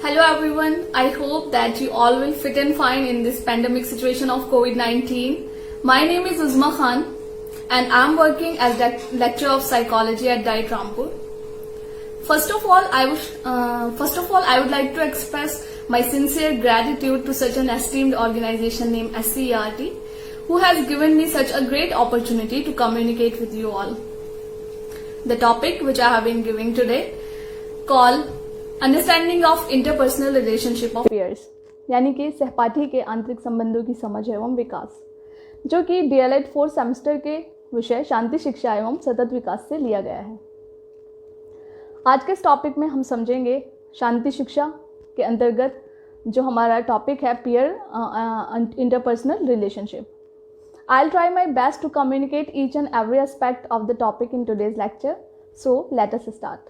Hello everyone, I hope that you all will fit and fine in this pandemic situation of COVID-19. My name is Uzma Khan and I am working as lecturer of psychology at Diet Rampur. First of all, I would like to express my sincere gratitude to such an esteemed organization named SCERT, who has given me such a great opportunity to communicate with you all. The topic which I have been giving today called understanding of interpersonal relationship of peers, यानी कि सहपाठी के आंतरिक संबंधों की समझ एवं विकास, जो कि DLED 4 सेमेस्टर के विषय शांति शिक्षा एवं सतत विकास से लिया गया है। आज के इस टॉपिक में हम समझेंगे शांति शिक्षा के अंतर्गत जो हमारा टॉपिक है peer interpersonal relationship. I'll try my best to communicate each and every aspect of the topic in today's lecture. So let us start.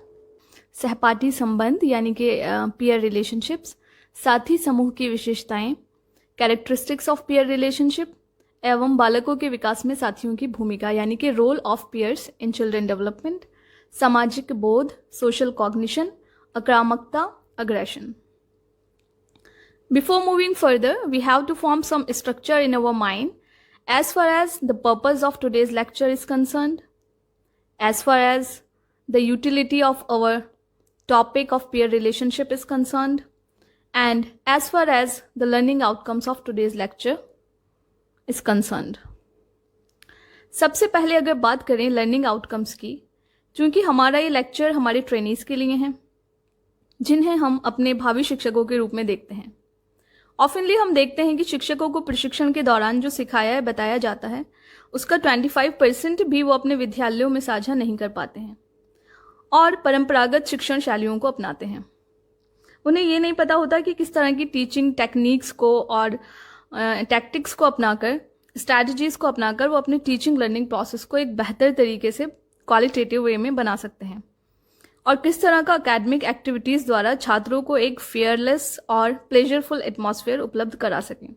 सहपाठी संबंध यानी कि पीयर रिलेशनशिप्स, साथी समूह की विशेषताएं, कैरेक्टरिस्टिक्स ऑफ पीयर रिलेशनशिप एवं बालकों के विकास में साथियों की भूमिका यानी कि role of peers in children development, सामाजिक बोध, सोशल कॉग्निशन, आक्रामकता, aggression. Before moving further, we have to form some structure in our mind as far as the purpose of today's lecture is concerned, as far as the utility of our topic of peer relationship is concerned, and as far as the learning outcomes of today's lecture is concerned. सबसे पहले अगर बात करें learning outcomes की, चूंकि हमारा ये lecture हमारे ट्रेनीज के लिए हैं जिन्हें हम अपने भावी शिक्षकों के रूप में देखते हैं. ऑफनली हम देखते हैं कि शिक्षकों को प्रशिक्षण के दौरान जो सिखाया या बताया जाता है उसका 25% भी वो अपने विद्यालयों में साझा नहीं कर पाते हैं और परंपरागत शिक्षण शैलियों को अपनाते हैं. उन्हें ये नहीं पता होता कि किस तरह की टीचिंग टेक्निक्स को और टैक्टिक्स को अपनाकर, स्ट्रैटेजीज को अपनाकर वो अपने टीचिंग लर्निंग प्रोसेस को एक बेहतर तरीके से क्वालिटेटिव वे में बना सकते हैं और किस तरह का एकेडमिक एक्टिविटीज़ द्वारा छात्रों को एक फेयरलेस और प्लेजरफुल एटमॉस्फेयर उपलब्ध करा सकें.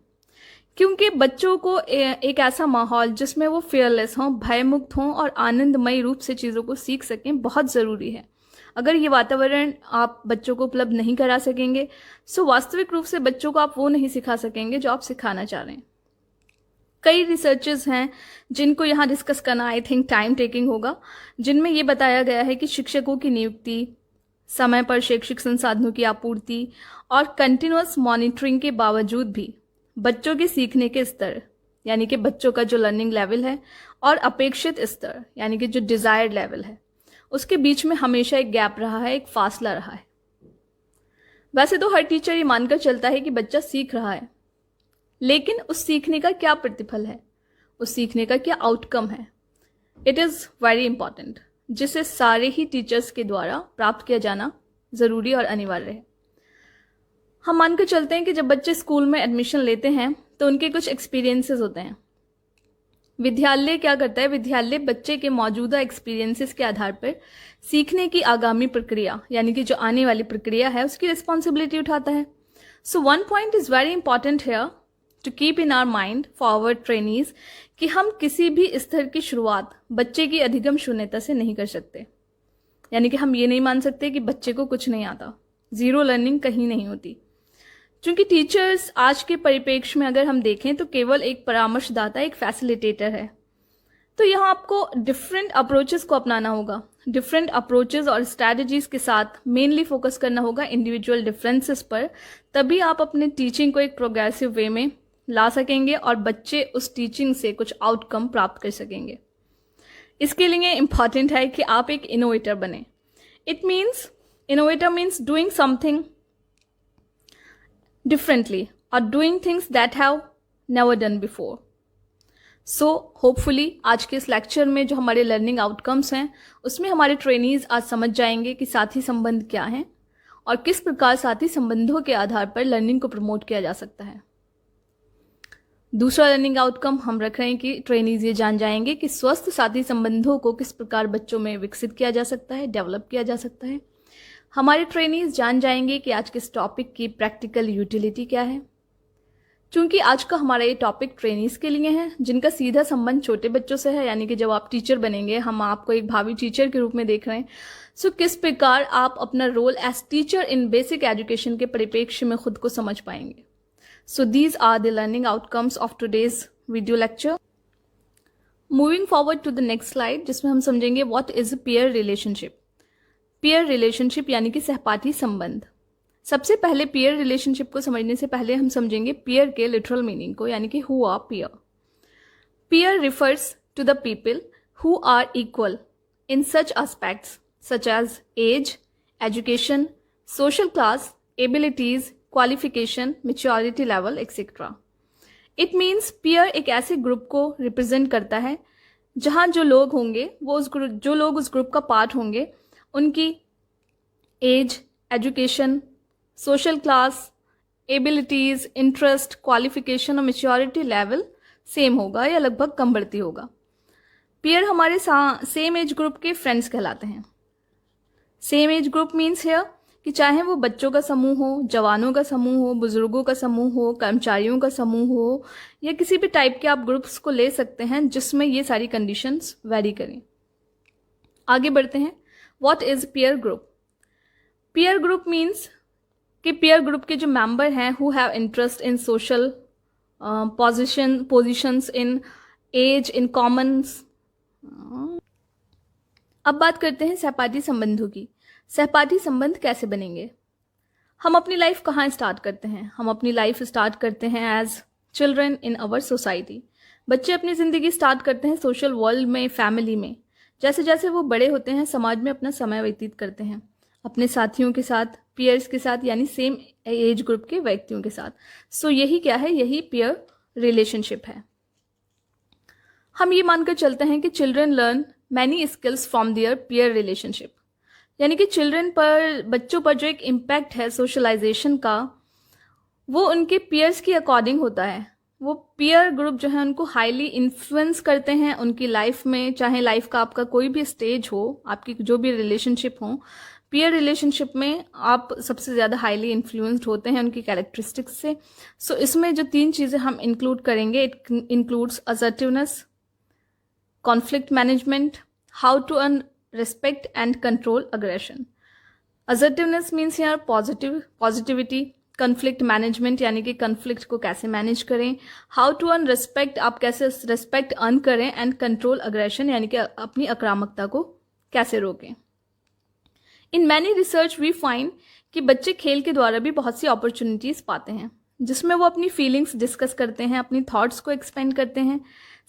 क्योंकि बच्चों को एक ऐसा माहौल जिसमें वो फेयरलेस हों, भयमुक्त हों और आनंदमयी रूप से चीज़ों को सीख सकें बहुत ज़रूरी है. अगर ये वातावरण आप बच्चों को उपलब्ध नहीं करा सकेंगे तो वास्तविक रूप से बच्चों को आप वो नहीं सिखा सकेंगे जो आप सिखाना चाह रहे हैं. कई रिसर्चेस हैं जिनको यहाँ डिस्कस करना आई थिंक टाइम टेकिंग होगा, जिनमें ये बताया गया है कि शिक्षकों की नियुक्ति, समय पर शैक्षिक संसाधनों की आपूर्ति और कंटिन्यूअस मॉनिटरिंग के बावजूद भी बच्चों के सीखने के स्तर यानी कि बच्चों का जो लर्निंग लेवल है और अपेक्षित स्तर यानी कि जो डिजायर्ड लेवल है उसके बीच में हमेशा एक गैप रहा है, एक फासला रहा है. वैसे तो हर टीचर ये मानकर चलता है कि बच्चा सीख रहा है, लेकिन उस सीखने का क्या प्रतिफल है, उस सीखने का क्या आउटकम है, इट इज़ वेरी इंपॉर्टेंट, जिसे सारे ही टीचर्स के द्वारा प्राप्त किया जाना ज़रूरी और अनिवार्य है. हम मानकर चलते हैं कि जब बच्चे स्कूल में एडमिशन लेते हैं तो उनके कुछ एक्सपीरियंसेस होते हैं. विद्यालय क्या करता है, विद्यालय बच्चे के मौजूदा एक्सपीरियंसेस के आधार पर सीखने की आगामी प्रक्रिया यानी कि जो आने वाली प्रक्रिया है उसकी रिस्पॉन्सिबिलिटी उठाता है. So one point is very important here to keep in our mind for our trainees कि हम किसी भी स्तर की शुरुआत बच्चे की अधिगम शून्यता से नहीं कर सकते. यानी कि हम ये नहीं मान सकते कि बच्चे को कुछ नहीं आता, जीरो लर्निंग कहीं नहीं होती. क्योंकि टीचर्स आज के परिप्रेक्ष्य में अगर हम देखें तो केवल एक परामर्शदाता, एक फैसिलिटेटर है. तो यहाँ आपको डिफरेंट अप्रोचेस को अपनाना होगा. डिफरेंट अप्रोचेस और स्ट्रैटेजीज के साथ मेनली फोकस करना होगा इंडिविजुअल डिफरेंसेस पर, तभी आप अपने टीचिंग को एक प्रोग्रेसिव वे में ला सकेंगे और बच्चे उस टीचिंग से कुछ आउटकम प्राप्त कर सकेंगे. इसके लिए इम्पॉर्टेंट है कि आप एक इनोवेटर बने. Innovator means doing something differently और doing things that have never done before. So hopefully आज के इस लेक्चर में जो हमारे लर्निंग आउटकम्स हैं उसमें हमारे ट्रेनीज आज समझ जाएंगे कि साथी संबंध क्या हैं और किस प्रकार साथी संबंधों के आधार पर लर्निंग को प्रमोट किया जा सकता है. दूसरा लर्निंग आउटकम हम रख रहे हैं कि ट्रेनीज ये जान जाएंगे कि स्वस्थ साथी संबंधों को किस प्रकार बच्चों में विकसित किया जा सकता है, डेवलप किया जा सकता है. हमारे ट्रेनीज जान जाएंगे कि आज के इस टॉपिक की प्रैक्टिकल यूटिलिटी क्या है. चूंकि आज का हमारा ये टॉपिक ट्रेनीज के लिए है जिनका सीधा संबंध छोटे बच्चों से है, यानी कि जब आप टीचर बनेंगे, हम आपको एक भावी टीचर के रूप में देख रहे हैं, सो किस प्रकार आप अपना role as teacher in basic education के परिप्रेक्ष्य में खुद को समझ पाएंगे. So these are the learning outcomes of today's video lecture. Moving forward to the next slide, जिसमें हम समझेंगे what is peer relationship. Peer relationship यानी कि सहपाठी संबंध. सबसे पहले पेयर रिलेशनशिप को समझने से पहले हम समझेंगे पेयर के लिटरल मीनिंग को, यानी कि who are peer. Peer refers to the people who are equal in such aspects such as age, education, social class, abilities, qualification, maturity level etcetera. It means peer एक ऐसे group को represent करता है जहां जो लोग होंगे वो जो लोग उस ग्रुप का पार्ट होंगे उनकी age, education, social class, abilities, interest, qualification और मैच्योरिटी लेवल सेम होगा या लगभग कम बढ़ती होगा. पेयर हमारे सेम एज ग्रुप के फ्रेंड्स कहलाते हैं. Same age group means here कि चाहे वो बच्चों का समूह हो, जवानों का समूह हो, बुजुर्गों का समूह हो, कर्मचारियों का समूह हो, या किसी भी टाइप के आप ग्रुप्स को ले सकते हैं जिसमें ये सारी कंडीशंस वेरी करें. आगे बढ़ते हैं. What is peer group. Peer group means कि पेयर ग्रुप के जो मेंबर हैं who have interest in social positions in age, in commons. अब बात करते हैं सहपाठी संबंधों की. सहपाठी संबंध कैसे बनेंगे. हम अपनी लाइफ कहाँ स्टार्ट करते हैं. हम अपनी लाइफ स्टार्ट करते हैं as children in our society. बच्चे अपनी ज़िंदगी स्टार्ट करते हैं सोशल वर्ल्ड में, फैमिली में. जैसे जैसे वो बड़े होते हैं समाज में अपना समय व्यतीत करते हैं अपने साथियों के साथ, पीयर्स के साथ, यानी सेम एज ग्रुप के व्यक्तियों के साथ. सो यही क्या है, यही पेयर रिलेशनशिप है. हम ये मानकर चलते हैं कि children learn many skills from their peer relationship, यानी कि चिल्ड्रन पर, बच्चों पर जो एक इम्पैक्ट है सोशलाइजेशन का वो उनके पेयर्स के अकॉर्डिंग होता है. वो पेयर ग्रुप जो है उनको हाईली इन्फ्लुएंस करते हैं उनकी लाइफ में. चाहे लाइफ का आपका कोई भी स्टेज हो, आपकी जो भी रिलेशनशिप हो, पेयर रिलेशनशिप में आप सबसे ज़्यादा हाईली इन्फ्लुएंस्ड होते हैं उनकी कैरेक्टरिस्टिक्स से. सो इसमें जो 3 चीज़ें हम इंक्लूड करेंगे, it includes assertiveness, conflict management, how to earn respect and control aggression. Assertiveness means here positivity, conflict management यानी कि conflict को कैसे manage करें, how to earn respect, आप कैसे respect earn करें, and control aggression यानी कि अपनी आक्रामकता को कैसे रोकें. In many research we find कि बच्चे खेल के द्वारा भी बहुत सी opportunities पाते हैं जिसमें वो अपनी फीलिंग्स डिस्कस करते हैं, अपनी थॉट्स को एक्सपेंड करते हैं,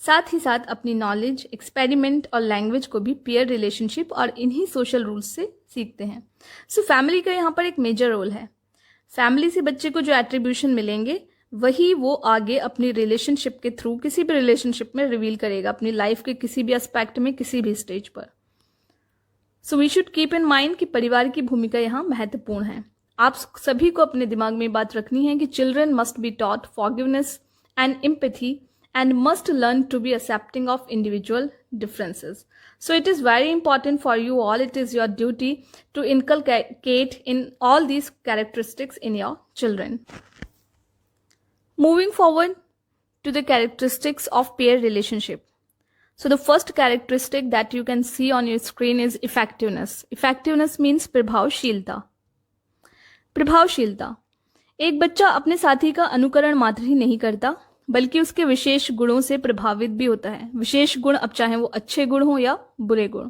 साथ ही साथ अपनी नॉलेज, एक्सपेरिमेंट और लैंग्वेज को भी पेयर रिलेशनशिप और इन्हीं सोशल रूल्स से सीखते हैं. सो फैमिली का यहाँ पर एक मेजर रोल है. फैमिली से बच्चे को जो एट्रीब्यूशन मिलेंगे वही वो आगे अपनी रिलेशनशिप के थ्रू किसी भी रिलेशनशिप में रिवील करेगा, अपनी लाइफ के किसी भी एस्पेक्ट में, किसी भी स्टेज पर. So we should keep in mind कि परिवार की भूमिका यहाँ महत्वपूर्ण है. आप सभी को अपने दिमाग में बात रखनी है कि children must be taught forgiveness and empathy and must learn to be accepting of individual differences. So it is very important for you all, it is your duty to inculcate in all these characteristics in your children. Moving forward to the characteristics of peer relationship. So the first characteristic that you can see on your screen is effectiveness. Effectiveness means प्रभावशीलता. प्रभावशीलता. एक बच्चा अपने साथी का अनुकरण मात्र ही नहीं करता बल्कि उसके विशेष गुणों से प्रभावित भी होता है. विशेष गुण, अब चाहे वो अच्छे गुण हो या बुरे गुण.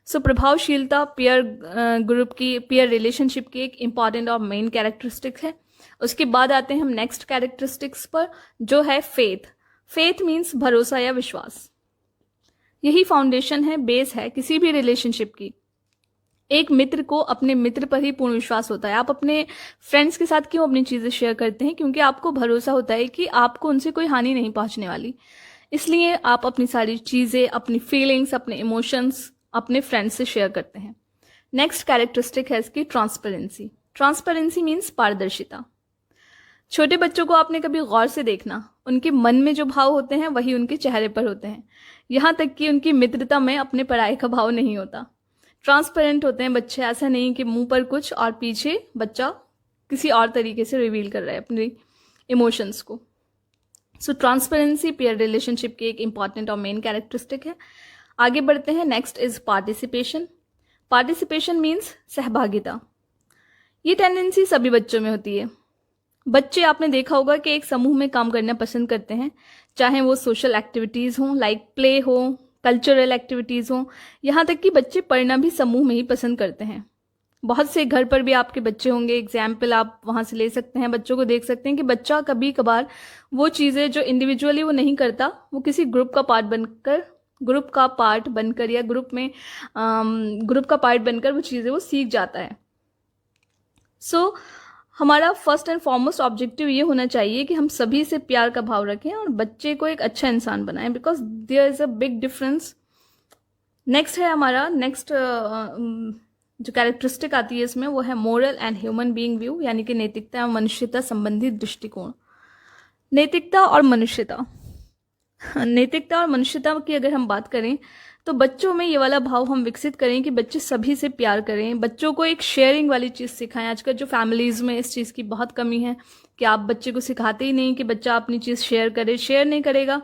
सो प्रभावशीलता पेयर ग्रुप की, पेयर रिलेशनशिप की एक इंपॉर्टेंट और मेन कैरेक्टरिस्टिक है. उसके बाद आते हैं हम नेक्स्ट कैरेक्टरिस्टिक्स पर, जो है फेथ. फेथ मीन्स भरोसा या विश्वास. यही फाउंडेशन है, बेस है किसी भी रिलेशनशिप की. एक मित्र को अपने मित्र पर ही पूर्ण विश्वास होता है. आप अपने फ्रेंड्स के साथ क्यों अपनी चीज़ें शेयर करते हैं? क्योंकि आपको भरोसा होता है कि आपको उनसे कोई हानि नहीं पहुंचने वाली. इसलिए आप अपनी सारी चीज़ें, अपनी फीलिंग्स, अपने इमोशंस अपने फ्रेंड्स से शेयर करते हैं. नेक्स्ट कैरेक्टरिस्टिक है इसकी ट्रांसपेरेंसी. ट्रांसपेरेंसी मीन्स पारदर्शिता. छोटे बच्चों को आपने कभी गौर से देखना, उनके मन में जो भाव होते हैं वही उनके चेहरे पर होते हैं. यहाँ तक कि उनकी मित्रता में अपने पराये का भाव नहीं होता. ट्रांसपेरेंट होते हैं बच्चे. ऐसा नहीं कि मुंह पर कुछ और पीछे बच्चा किसी और तरीके से रिवील कर रहा है अपने इमोशंस को. सो ट्रांसपेरेंसी पेयर रिलेशनशिप की एक इंपॉर्टेंट और मेन कैरेक्टरिस्टिक है. आगे बढ़ते हैं. Next is participation. Participation means सहभागिता। ये टेंडेंसी सभी बच्चों में होती है। बच्चे आपने देखा होगा कि एक समूह में काम करना पसंद करते हैं, चाहे वो सोशल एक्टिविटीज़ हों, लाइक प्ले हो, कल्चरल एक्टिविटीज़ हों, यहाँ तक कि बच्चे पढ़ना भी समूह में ही पसंद करते हैं। बहुत से घर पर भी आपके बच्चे होंगे, एग्जाम्पल आप वहाँ से ले सकते हैं, बच्चों को देख सकते हैं कि बच्चा कभी कभार वो चीज़ें जो इंडिविजुअली वो नहीं करता, वो किसी ग्रुप का पार्ट बनकर या ग्रुप का पार्ट बनकर वो चीज़ें वो सीख जाता है। सो हमारा फर्स्ट एंड फॉरमोस्ट ऑब्जेक्टिव ये होना चाहिए कि हम सभी से प्यार का भाव रखें और बच्चे को एक अच्छा इंसान बनाएं, because there is a big difference. Next है हमारा जो कैरेक्टरिस्टिक आती है इसमें, वो है moral and human being view, यानी कि नैतिकता एवं मनुष्यता संबंधी दृष्टिकोण। नैतिकता और मनुष्यता की अगर हम बात करें तो बच्चों में ये वाला भाव हम विकसित करें कि बच्चे सभी से प्यार करें, बच्चों को एक शेयरिंग वाली चीज़ सिखाएं। आजकल जो फैमिलीज़ में इस चीज़ की बहुत कमी है कि आप बच्चे को सिखाते ही नहीं कि बच्चा अपनी चीज़ शेयर नहीं करेगा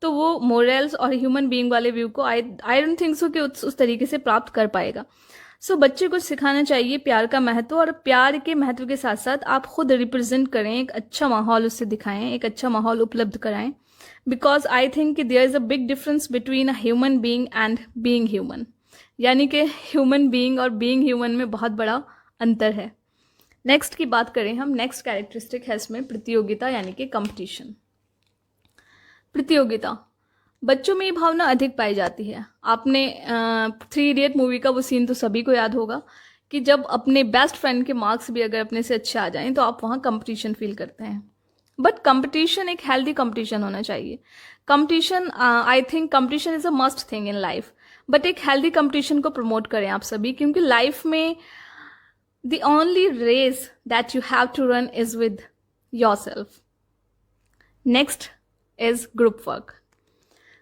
तो वो मोरल्स और ह्यूमन बीइंग वाले व्यू को आई डोंट थिंक सो कि उस तरीके से प्राप्त कर पाएगा। सो बच्चे को सिखाना चाहिए प्यार का महत्व, और प्यार के महत्व के साथ साथ आप खुद रिप्रेजेंट करें, एक अच्छा माहौल उससे दिखाएं, एक अच्छा माहौल उपलब्ध कराएं, बिकॉज आई थिंक कि there is a big difference between a human being and being human, यानी कि ह्यूमन बीइंग और बीइंग ह्यूमन में बहुत बड़ा अंतर है। नेक्स्ट की बात करें हम, नेक्स्ट कैरेक्टरिस्टिक है इसमें प्रतियोगिता, यानी कि कंपटीशन। प्रतियोगिता, बच्चों में ये भावना अधिक पाई जाती है। आपने 3 इडियट मूवी का वो सीन तो सभी को याद होगा कि जब अपने बेस्ट फ्रेंड के मार्क्स भी अगर अपने से अच्छे आ जाएं तो आप वहाँ कंपटीशन फील करते हैं। बट कंपटीशन एक हेल्दी कंपटीशन होना चाहिए। Competition, I think competition is a must thing in life, but एक हेल्दी कंपटीशन को प्रमोट करें आप सभी, क्योंकि लाइफ में the only race that you have to run is with your self. Next is group work.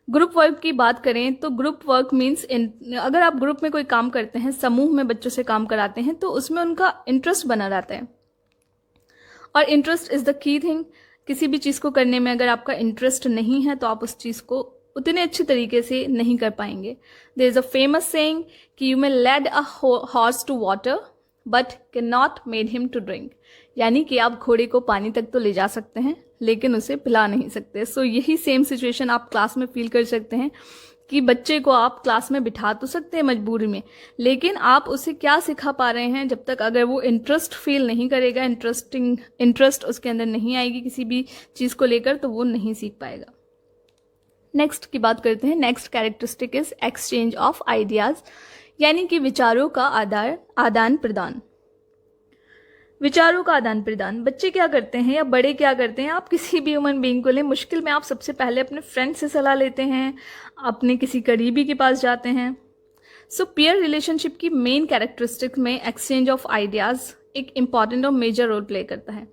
Group work की बात करें तो ग्रुप वर्क मीन्स अगर आप ग्रुप में कोई काम करते हैं, समूह में बच्चों से काम कराते हैं, तो उसमें उनका इंटरेस्ट बना रहता है, और interest is the key thing. किसी भी चीज़ को करने में अगर आपका इंटरेस्ट नहीं है तो आप उस चीज़ को उतने अच्छे तरीके से नहीं कर पाएंगे। There is a famous saying कि you may led a horse to water but can not made him to drink, यानी कि आप घोड़े को पानी तक तो ले जा सकते हैं लेकिन उसे पिला नहीं सकते। सो यही सेम सिचुएशन आप क्लास में फील कर सकते हैं कि बच्चे को आप क्लास में बिठा तो सकते हैं मजबूरी में, लेकिन आप उसे क्या सिखा पा रहे हैं जब तक अगर वो इंटरेस्ट फील नहीं करेगा, इंटरेस्ट उसके अंदर नहीं आएगी किसी भी चीज़ को लेकर, तो वो नहीं सीख पाएगा। नेक्स्ट की बात करते हैं। Next characteristic is exchange of ideas, यानी कि विचारों का आदान प्रदान। विचारों का आदान प्रदान, बच्चे क्या करते हैं या बड़े क्या करते हैं, आप किसी भी ह्यूमन बीइंग को लें, मुश्किल में आप सबसे पहले अपने फ्रेंड से सलाह लेते हैं, अपने किसी करीबी के पास जाते हैं। सो पीयर रिलेशनशिप की मेन कैरेक्टरिस्टिक में एक्सचेंज ऑफ आइडियाज़ एक इंपॉर्टेंट और मेजर रोल प्ले करता है,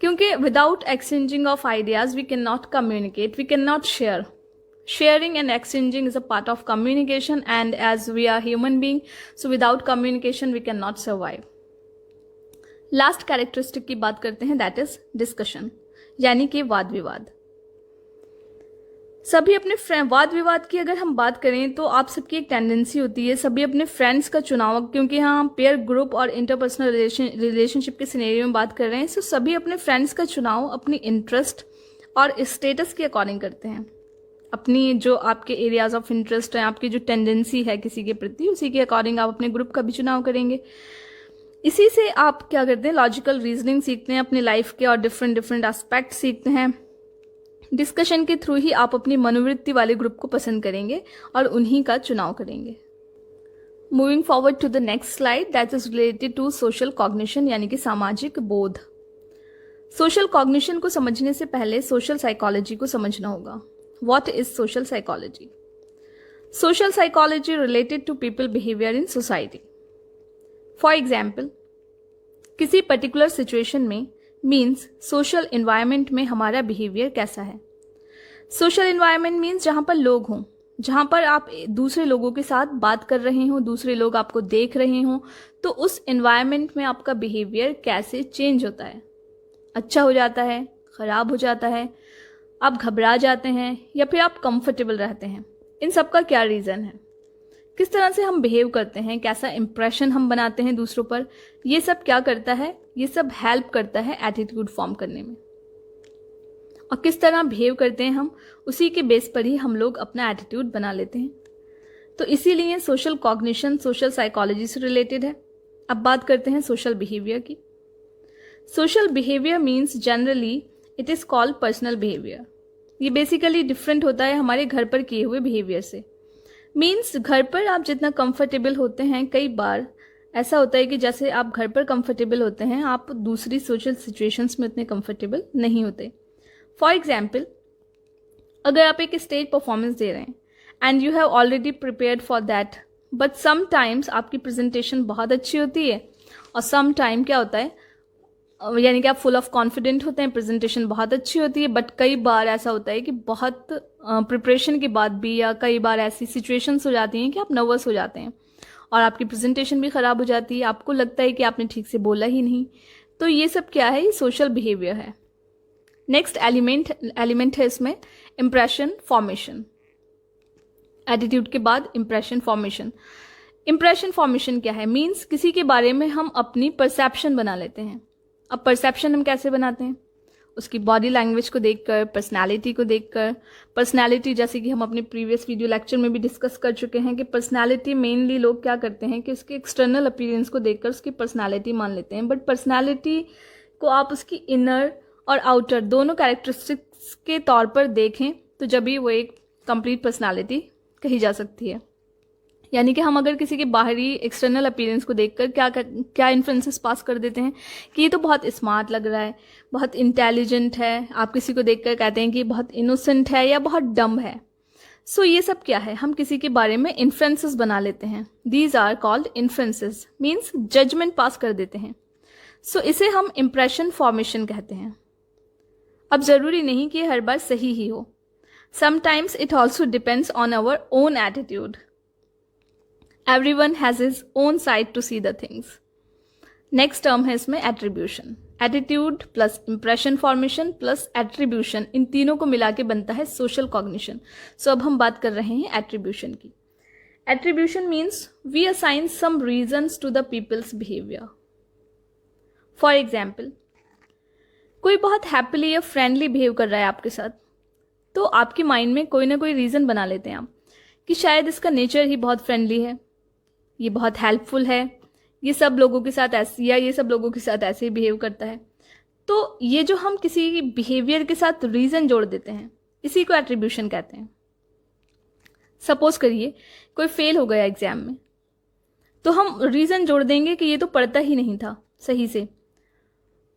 क्योंकि without exchanging of ideas we can not communicate, we can not share. Sharing and exchanging is a part of communication, and as we are human being, so without communication we cannot survive. Last characteristic की बात करते हैं, that is discussion, यानी कि वाद विवाद। सभी अपने वाद विवाद की अगर हम बात करें तो आप सबकी एक टेंडेंसी होती है सभी अपने फ्रेंड्स का चुनाव, क्योंकि हाँ हम पेयर ग्रुप और इंटरपर्सनल रिलेशनशिप के सिनेरियो में बात कर रहे हैं, सो सभी अपने फ्रेंड्स का चुनाव अपनी इंटरेस्ट और स्टेटस के अकॉर्डिंग करते हैं। अपनी जो आपके एरियाज ऑफ इंटरेस्ट है, आपकी जो टेंडेंसी है किसी के प्रति, उसी के अकॉर्डिंग आप अपने ग्रुप का भी चुनाव करेंगे। इसी से आप क्या करते हैं, लॉजिकल रीजनिंग सीखते हैं अपनी लाइफ के और डिफरेंट एस्पेक्ट सीखते हैं। डिस्कशन के थ्रू ही आप अपनी मनोवृत्ति वाले ग्रुप को पसंद करेंगे और उन्हीं का चुनाव करेंगे। Moving forward to the next slide, that is related to social cognition, यानी कि सामाजिक बोध। सोशल कॉग्निशन को समझने से पहले सोशल साइकोलॉजी को समझना होगा। What is social psychology? Social psychology related to people behavior in society. For example, किसी पर्टिकुलर सिचुएशन में मीन्स सोशल इन्वायरमेंट में हमारा बिहेवियर कैसा है। सोशल इन्वायरमेंट मीन्स जहाँ पर लोग हों, जहाँ पर आप दूसरे लोगों के साथ बात कर रहे हो, दूसरे लोग आपको देख रहे हों, तो उस इन्वायरमेंट में आपका बिहेवियर कैसे चेंज होता है, अच्छा हो जाता है, ख़राब हो जाता है, आप घबरा जाते हैं या फिर आप कंफर्टेबल रहते हैं। इन सब का क्या रीज़न है? किस तरह से हम बिहेव करते हैं, कैसा इंप्रेशन हम बनाते हैं दूसरों पर, ये सब क्या करता है, ये सब हेल्प करता है एटीट्यूड फॉर्म करने में। और किस तरह बिहेव करते हैं हम, उसी के बेस पर ही हम लोग अपना एटीट्यूड बना लेते हैं। तो इसीलिए सोशल कॉग्निशन सोशल साइकोलॉजी से रिलेटेड है। अब बात करते हैं सोशल बिहेवियर की। Social behaviour means generally it is called personal behaviour. ये बेसिकली डिफरेंट होता है हमारे घर पर किए हुए बिहेवियर से। मीन्स घर पर आप जितना कंफर्टेबल होते हैं, कई बार ऐसा होता है कि जैसे आप घर पर कंफर्टेबल होते हैं, आप दूसरी सोशल सिचुएशंस में उतने कंफर्टेबल नहीं होते। फॉर एग्जाम्पल, अगर आप एक स्टेज परफॉर्मेंस दे रहे हैं and you have already prepared for that, but sometimes आपकी प्रेजेंटेशन बहुत अच्छी होती है और सम टाइम क्या होता है, यानी कि आप फुल ऑफ कॉन्फिडेंट होते हैं, प्रेजेंटेशन बहुत अच्छी होती है, बट कई बार ऐसा होता है कि बहुत प्रिपरेशन के बाद भी, या कई बार ऐसी सिचुएशंस हो जाती हैं कि आप नर्वस हो जाते हैं और आपकी प्रेजेंटेशन भी ख़राब हो जाती है, आपको लगता है कि आपने ठीक से बोला ही नहीं। तो ये सब क्या है, ये सोशल बिहेवियर है। नेक्स्ट एलिमेंट है इसमें इम्प्रेशन फॉर्मेशन। एटीट्यूड के बाद इम्प्रेशन फॉर्मेशन। इम्प्रेशन फॉर्मेशन क्या है, मीन्स किसी के बारे में हम अपनी परसेप्शन बना लेते हैं। अब परसेप्शन हम कैसे बनाते हैं, उसकी बॉडी लैंग्वेज को देखकर, पर्सनालिटी को देखकर। पर्सनालिटी जैसे कि हम अपने प्रीवियस वीडियो लेक्चर में भी डिस्कस कर चुके हैं कि पर्सनालिटी मेनली लोग क्या करते हैं कि उसके एक्सटर्नल अपीयरेंस को देखकर उसकी पर्सनालिटी मान लेते हैं, बट पर्सनालिटी को आप उसकी इनर और आउटर दोनों कैरेक्टरिस्टिक्स के तौर पर देखें तो जब भी वो एक कंप्लीट पर्सनालिटी कही जा सकती है। यानी कि हम अगर किसी के बाहरी एक्सटर्नल अपीयरेंस को देखकर क्या इन्फ्रेंसेस पास कर देते हैं कि ये तो बहुत स्मार्ट लग रहा है, बहुत इंटेलिजेंट है। आप किसी को देखकर कहते हैं कि बहुत इनोसेंट है या बहुत डम है। सो ये सब क्या है, हम किसी के बारे में इन्फ्रेंसेस बना लेते हैं। These are called inferences, means judgement pass कर देते हैं। सो इसे हम इम्प्रेशन फॉर्मेशन कहते हैं। अब ज़रूरी नहीं कि हर बार सही ही हो, sometimes it also depends on our own attitude. Everyone has his own side to see the things. Next term है इसमें attribution. Attitude plus impression formation plus attribution, इन तीनों को मिला के बनता है सोशल कॉग्निशन। सो अब हम बात कर रहे हैं एट्रीब्यूशन की। Attribution means we assign some reasons to the people's behaviour. For example, कोई बहुत हैप्पीली या फ्रेंडली बिहेव कर रहा है आपके साथ, तो आपके माइंड में कोई ना कोई रीज़न बना लेते हैं आप कि शायद इसका नेचर ही बहुत फ्रेंडली है, ये बहुत हेल्पफुल है, ये सब लोगों के साथ ऐसे, या ये सब लोगों के साथ ऐसे ही बिहेव करता है। तो ये जो हम किसी बिहेवियर के साथ रीज़न जोड़ देते हैं, इसी को एट्रीब्यूशन कहते हैं। सपोज करिए कोई फेल हो गया एग्जाम में, तो हम रीज़न जोड़ देंगे कि ये तो पढ़ता ही नहीं था सही से,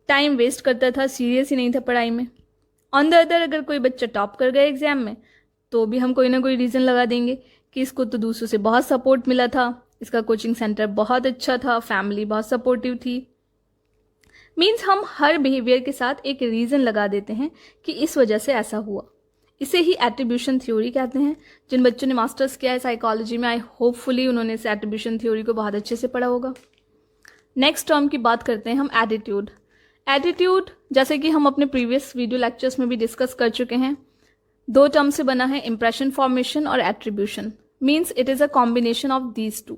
टाइम वेस्ट करता था, सीरियस ही नहीं था पढ़ाई में। ऑन द अदर, अगर कोई बच्चा टॉप कर गया एग्जाम में, तो भी हम कोई ना कोई रीज़न लगा देंगे कि इसको तो दूसरों से बहुत सपोर्ट मिला था, इसका कोचिंग सेंटर बहुत अच्छा था, फैमिली बहुत सपोर्टिव थी। मीन्स हम हर बिहेवियर के साथ एक रीज़न लगा देते हैं कि इस वजह से ऐसा हुआ। इसे ही एट्रीब्यूशन थ्योरी कहते हैं। जिन बच्चों ने मास्टर्स किया है साइकोलॉजी में, आई होपफुली उन्होंने इस एट्रीब्यूशन थ्योरी को बहुत अच्छे से पढ़ा होगा। नेक्स्ट टर्म की बात करते हैं हम, एटीट्यूड। एटीट्यूड जैसे कि हम अपने प्रीवियस वीडियो लेक्चर्स में भी डिस्कस कर चुके हैं, दो टर्म से बना है, इंप्रेशन फॉर्मेशन और attribution. Means it is a combination of these two.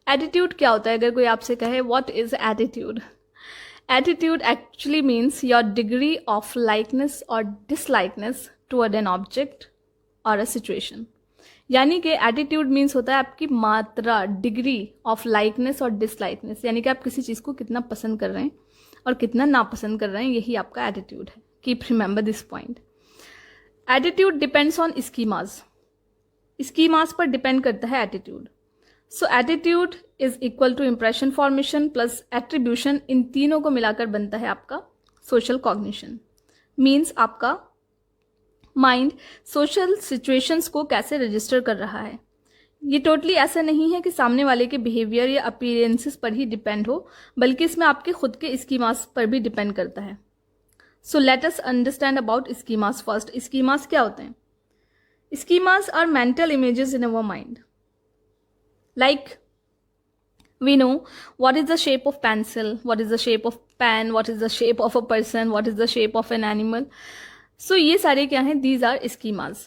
Attitude क्या होता है, अगर कोई आपसे कहे what is attitude, attitude actually means your degree of likeness और डिसलाइकनेस टुवर्ड एन ऑब्जेक्ट और अ सिचुएशन। यानी कि एटीट्यूड मीन्स होता है आपकी मात्रा, डिग्री ऑफ लाइकनेस और डिसलाइकनेस, यानी कि आप किसी चीज़ को कितना पसंद कर रहे हैं और कितना नापसंद कर रहे हैं, यही आपका एटीट्यूड है। Keep remember this point. Attitude depends on schemas, schemas पर डिपेंड करता है attitude. So attitude is equal to impression formation plus attribution, इन तीनों को मिलाकर बनता है आपका सोशल कॉग्निशन। मीन्स आपका माइंड सोशल सिचुएशंस को कैसे रजिस्टर कर रहा है। ये टोटली ऐसा नहीं है कि सामने वाले के बिहेवियर या अपीयरेंसेस पर ही डिपेंड हो, बल्कि इसमें आपके खुद के स्कीमास पर भी डिपेंड करता है। So let us understand about schemas first. Schemas क्या होते हैं? Schemas are mental images in our mind. Like we know what is the shape of pencil, what is the shape of pen, what is the shape of a person, what is the shape of an animal. So ये सारे क्या हैं? These are schemas.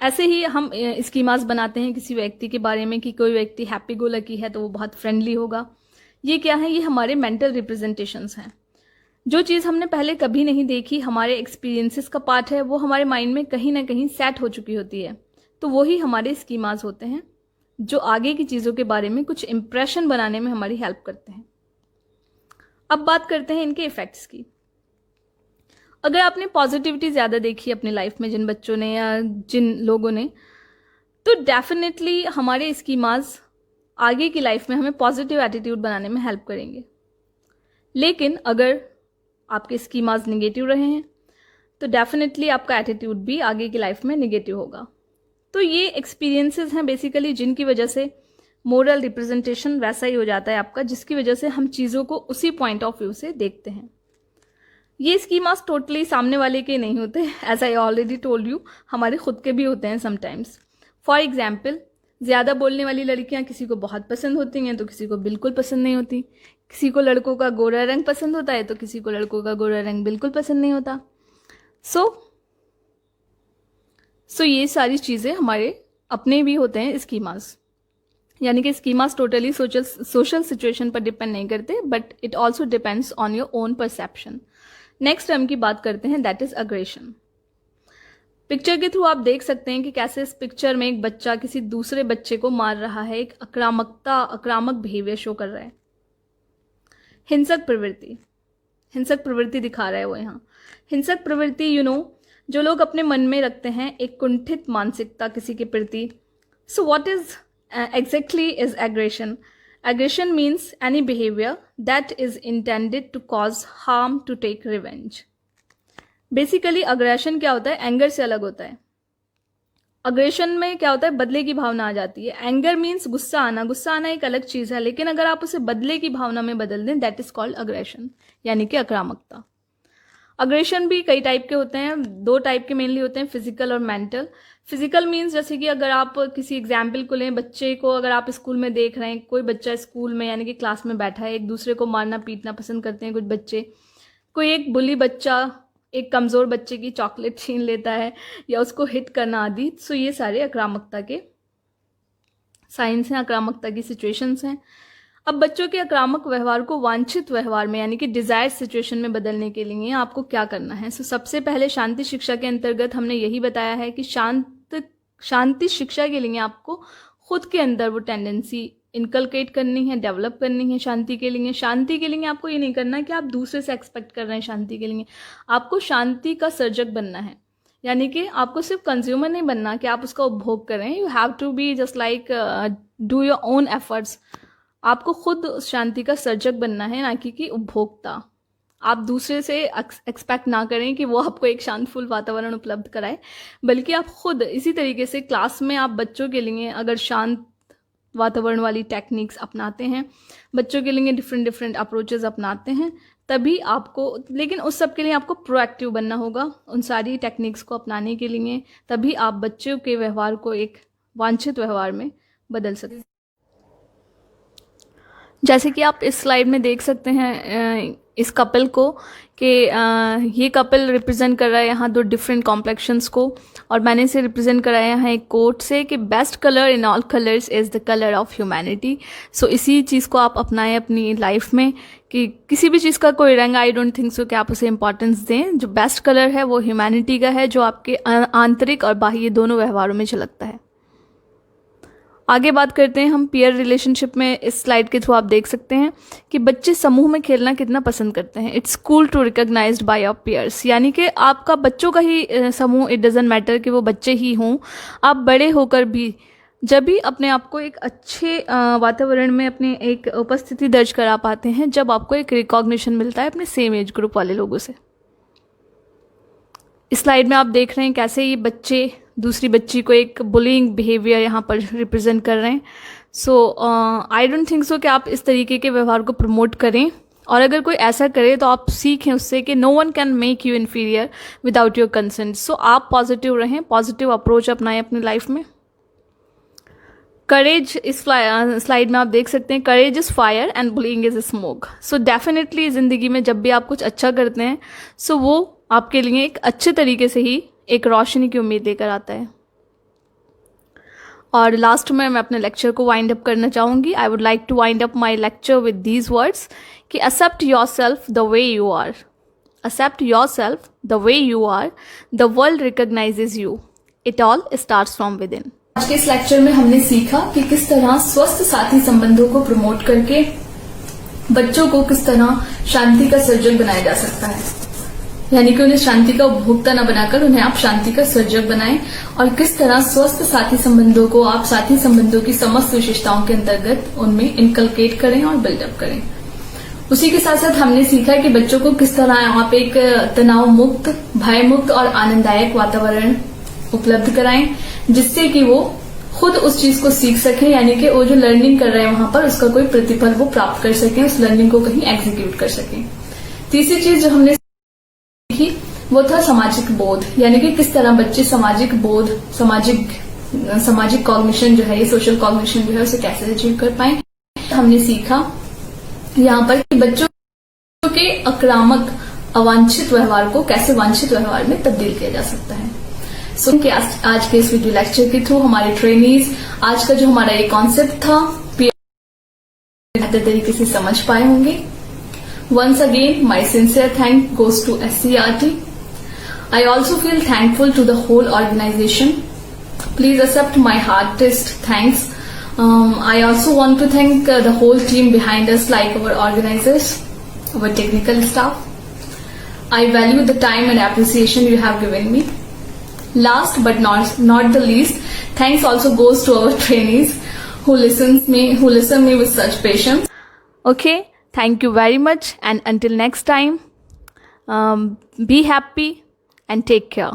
ऐसे ही हम schemas बनाते हैं किसी व्यक्ति के बारे में कि कोई व्यक्ति हैप्पी गो लकी है तो वो बहुत फ्रेंडली होगा। ये क्या है? ये हमारे मेंटल रिप्रेजेंटेशंस हैं। जो चीज़ हमने पहले कभी नहीं देखी, हमारे एक्सपीरियंसेस का पार्ट है, वो हमारे माइंड में कहीं ना कहीं सेट हो चुकी होती है, तो वही हमारे स्कीमास होते हैं जो आगे की चीज़ों के बारे में कुछ इंप्रेशन बनाने में हमारी हेल्प करते हैं। अब बात करते हैं इनके इफ़ेक्ट्स की। अगर आपने पॉजिटिविटी ज़्यादा देखी अपनी लाइफ में, जिन बच्चों ने या जिन लोगों ने, तो डेफिनेटली हमारे स्कीमास आगे की लाइफ में हमें पॉजिटिव एटीट्यूड बनाने में हेल्प करेंगे। लेकिन अगर आपके स्कीमास निगेटिव रहे हैं तो डेफिनेटली आपका एटीट्यूड भी आगे की लाइफ में निगेटिव होगा। तो ये एक्सपीरियंसेस हैं बेसिकली, जिनकी वजह से मोरल रिप्रेजेंटेशन वैसा ही हो जाता है आपका, जिसकी वजह से हम चीज़ों को उसी पॉइंट ऑफ व्यू से देखते हैं। ये स्कीमास टोटली सामने वाले के नहीं होते, as I already told you, हमारे खुद के भी होते हैं समटाइम्स। फॉर एग्जाम्पल, ज़्यादा बोलने वाली लड़कियां किसी को बहुत पसंद होती हैं तो किसी को बिल्कुल पसंद नहीं होती। किसी को लड़कों का गोरा रंग पसंद होता है तो किसी को लड़कों का गोरा रंग बिल्कुल पसंद नहीं होता। सो ये सारी चीज़ें हमारे अपने भी होते हैं स्कीमास। यानी कि स्कीमास टोटली सोशल सिचुएशन पर डिपेंड नहीं करते, but it also depends on your own perception. Next term की बात करते हैं, दैट इज अग्रेशन। पिक्चर के थ्रू आप देख सकते हैं कि कैसे इस पिक्चर में एक बच्चा किसी दूसरे बच्चे को मार रहा है, एक आक्रामक बिहेवियर शो कर रहा है, हिंसक प्रवृत्ति दिखा रहा है वो यहाँ। हिंसक प्रवृत्ति जो लोग अपने मन में रखते हैं, एक कुंठित मानसिकता किसी के प्रति। So what is exactly is aggression? Aggression means any behavior that is intended to cause harm to take revenge. Basically aggression क्या होता है? एंगर से अलग होता है। अग्रेशन में क्या होता है? बदले की भावना आ जाती है। एंगर मीन्स गुस्सा आना एक अलग चीज है, लेकिन अगर आप उसे बदले की भावना में बदल दें, दैट इज कॉल्ड अग्रेशन, यानी कि आक्रामकता। अग्रेशन भी कई टाइप के होते हैं, 2 टाइप के मेनली होते हैं, फिजिकल और मेंटल। फिजिकल मीन्स जैसे कि अगर आप किसी एग्जाम्पल को लें, बच्चे को अगर आप स्कूल में देख रहे हैं, कोई बच्चा स्कूल में यानी कि क्लास में बैठा है, एक दूसरे को मारना पीटना पसंद करते हैं कुछ बच्चे। कोई एक बुली बच्चा एक कमज़ोर बच्चे की चॉकलेट छीन लेता है या उसको हिट करना आदि। सो ये सारे आक्रामकता के साइंस हैं, आक्रामकता की सिचुएशंस हैं। अब बच्चों के आक्रामक व्यवहार को वांछित व्यवहार में यानी कि डिजायर सिचुएशन में बदलने के लिए आपको क्या करना है? सबसे पहले शांति शिक्षा के अंतर्गत हमने यही बताया है कि शांति शिक्षा के लिए आपको खुद के अंदर वो टेंडेंसी इनकलकेट करनी है, डेवलप करनी है शांति के लिए। शांति के लिए आपको ये नहीं करना कि आप दूसरे से एक्सपेक्ट कर रहे हैं शांति के लिए, आपको शांति का सर्जक बनना है। यानी कि आपको सिर्फ कंज्यूमर नहीं बनना कि आप उसका उपभोग करें। You have to be just like do your own efforts. आपको खुद शांति का सर्जक बनना है, ना कि उपभोक्ता। आप दूसरे से एक्सपेक्ट ना करें कि वो आपको एक शांतफुल वातावरण उपलब्ध कराए, बल्कि आप खुद इसी तरीके से क्लास में आप बच्चों के लिए अगर शांत वातावरण वाली टेक्निक्स अपनाते हैं, बच्चों के लिए डिफरेंट अप्रोचेस अपनाते हैं, तभी आपको, लेकिन उस सब के लिए आपको प्रोएक्टिव बनना होगा उन सारी टेक्निक्स को अपनाने के लिए, तभी आप बच्चों के व्यवहार को एक वांछित व्यवहार में बदल सकते। जैसे कि आप इस स्लाइड में देख सकते हैं इस कपल को कि ये कपल रिप्रेजेंट कर रहा है यहाँ 2 डिफरेंट कॉम्प्लेक्शंस को, और मैंने इसे रिप्रेजेंट कराया है एक कोट से कि best colour in all colours is the colour of humanity. So इसी चीज़ को आप अपनाएं अपनी लाइफ में कि किसी भी चीज़ का कोई रंग, आई डोंट थिंक सो कि आप उसे इंपॉर्टेंस दें। जो बेस्ट कलर है वो ह्यूमैनिटी का है, जो आपके आंतरिक और बाह्य दोनों व्यवहारों में झलकता है। आगे बात करते हैं हम पीयर रिलेशनशिप में। इस स्लाइड के थ्रू आप देख सकते हैं कि बच्चे समूह में खेलना कितना पसंद करते हैं। It's cool to recognised by your peers, यानी कि आपका बच्चों का ही समूह, इट डजंट मैटर कि वो बच्चे ही हों, आप बड़े होकर भी जब भी अपने आप को एक अच्छे वातावरण में अपनी एक उपस्थिति दर्ज करा पाते हैं, जब आपको एक रिकॉग्निशन मिलता है अपने सेम एज ग्रुप वाले लोगों से। इस स्लाइड में आप देख रहे हैं कैसे ये बच्चे दूसरी बच्ची को एक बुलिंग बिहेवियर यहाँ पर रिप्रेजेंट कर रहे हैं। सो आई डोंट थिंक सो कि आप इस तरीके के व्यवहार को प्रमोट करें, और अगर कोई ऐसा करे तो आप सीखें उससे कि no one can make you inferior without your consent. So आप पॉजिटिव रहें, पॉजिटिव अप्रोच अपनाएं अपनी लाइफ में। करेज, इस स्लाइड में आप देख सकते हैं, courage is fire and bullying is smoke. So definitely ज़िंदगी में जब भी आप कुछ अच्छा करते हैं, सो वो आपके लिए एक अच्छे तरीके से ही एक रोशनी की उम्मीद लेकर आता है। और लास्ट में मैं अपने लेक्चर को वाइंड अप करना चाहूँगी. I would like to wind up my lecture with these words कि accept yourself the way you are. Accept yourself the way you are. The world recognizes you. It all starts from within. आज के इस lecture में हमने सीखा कि किस तरह स्वस्थ साथी संबंधों को प्रमोट करके बच्चों को किस तरह शांति का सर्जक बनाया जा सकता है. यानी कि उन्हें शांति का उपभोक्ता न बनाकर उन्हें आप शांति का सर्जक बनाएं, और किस तरह स्वस्थ साथी संबंधों को आप साथी संबंधों की समस्त विशेषताओं के अंतर्गत उनमें इनकलकेट करें और बिल्डअप करें. उसी के साथ साथ हमने सीखा कि बच्चों को किस तरह आप एक तनाव मुक्त, भय मुक्त और आनंददायक वातावरण उपलब्ध कराएं, जिससे कि वो खुद उस चीज को सीख सकें, यानी कि वो जो लर्निंग कर रहे हैं वहां पर उसका कोई प्रतिफल वो प्राप्त कर सकें, उस लर्निंग को कहीं एग्जीक्यूट कर सकें. तीसरी चीज जो हमने सीखी वो था सामाजिक बोध, यानी कि किस तरह बच्चे सामाजिक बोध, सामाजिक कॉग्निशन जो है, ये सोशल कॉग्निशन जो है उसे कैसे अचीव कर पाए. हमने सीखा यहाँ पर कि बच्चों के आक्रामक अवांछित व्यवहार को कैसे वांछित व्यवहार में तब्दील किया जा सकता है. सो आज के इस वीडियो लेक्चर के थ्रू हमारे ट्रेनीज आज का जो हमारा ये कॉन्सेप्ट था बेहतर तरीके से समझ पाए होंगे. Once again my sincere thank goes to SCERT. I also feel thankful to the whole organization. Please accept my heartiest thanks. I also want to thank the whole team behind us, like our organizers, our technical staff. I value the time and appreciation you have given me. Last but not the least, thanks also goes to our trainees who listen me with such patience. Okay, thank you very much, and until next time, be happy and take care.